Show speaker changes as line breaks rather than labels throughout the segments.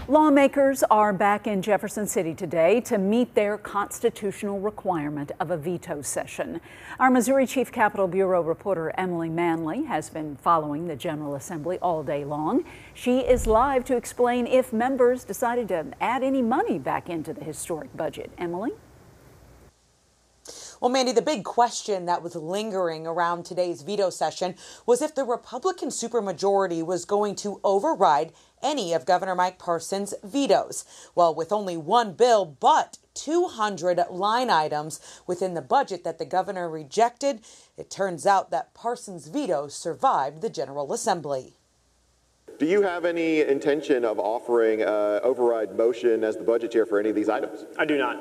Lawmakers are back in Jefferson City today to meet their constitutional requirement of a veto session. Our Missouri Chief Capitol Bureau reporter Emily Manley has been following the General Assembly all day long. She is live to explain if members decided to add any money back into the historic budget. Emily?
Well, Mandy, the big question that was lingering around today's veto session was if the Republican supermajority was going to override any of Governor Mike Parson's vetoes. Well, with only one bill, but 200 line items within the budget that the governor rejected, it turns out that Parson's veto survived the General Assembly.
Do you have any intention of offering an override motion as the budget chair for any of these items?
I do not.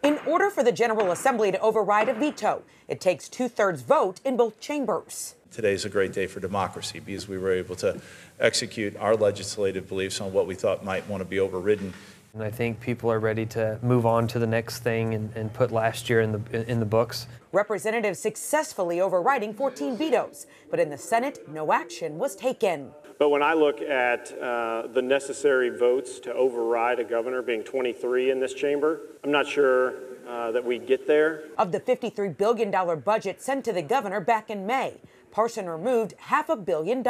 In order for the General Assembly to override a veto, it takes 2/3 vote in both chambers.
Today's a great day for democracy because we were able to execute our legislative beliefs on what we thought might want to be overridden.
And I think people are ready to move on to the next thing and put last year in the books.
Representatives successfully overriding 14 vetoes, but in the Senate, no action was taken.
But when I look at the necessary votes to override a governor being 23 in this chamber, I'm not sure that we get there.
Of the $53 billion budget sent to the governor back in May, Parson removed $500 million.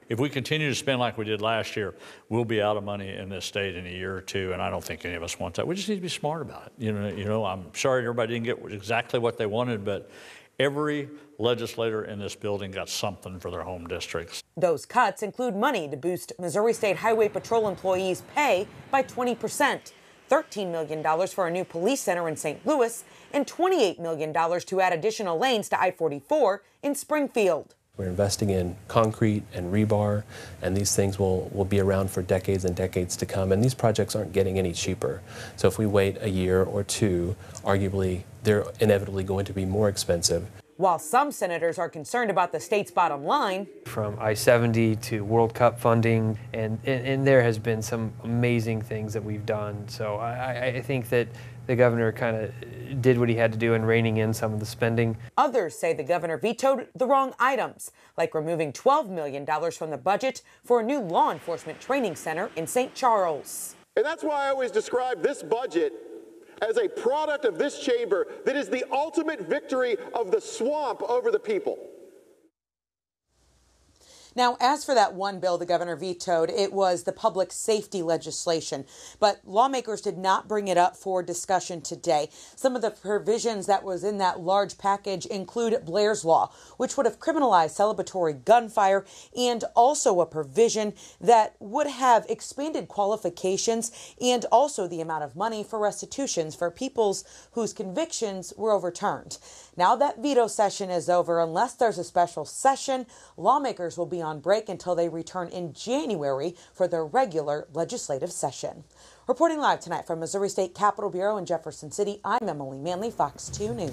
If we continue to spend like we did last year, we'll be out of money in this state in a year or two, and I don't think any of us want that. We just need to be smart about it. You know, I'm sorry everybody didn't get exactly what they wanted, but every legislator in this building got something for their home districts.
Those cuts include money to boost Missouri State Highway Patrol employees' pay by 20%, $13 million for a new police center in St. Louis, and $28 million to add additional lanes to I-44 in Springfield.
We're investing in concrete and rebar, and these things will be around for decades and decades to come, and these projects aren't getting any cheaper. So if we wait a year or two, arguably they're inevitably going to be more expensive.
While some senators are concerned about the state's bottom line.
From I-70 to World Cup funding, and there has been some amazing things that we've done. So I think that the governor kind of did what he had to do in reining in some of the spending.
Others say the governor vetoed the wrong items, like removing $12 million from the budget for a new law enforcement training center in St. Charles.
And that's why I always describe this budget as a product of this chamber that is the ultimate victory of the swamp over the people.
Now, as for that one bill the governor vetoed, it was the public safety legislation, but lawmakers did not bring it up for discussion today. Some of the provisions that was in that large package include Blair's Law, which would have criminalized celebratory gunfire, and also a provision that would have expanded qualifications and also the amount of money for restitutions for people whose convictions were overturned. Now that veto session is over, unless there's a special session, lawmakers will be on break until they return in January for their regular legislative session. Reporting live tonight from Missouri State Capitol Bureau in Jefferson City, I'm Emily Manley, Fox 2 News.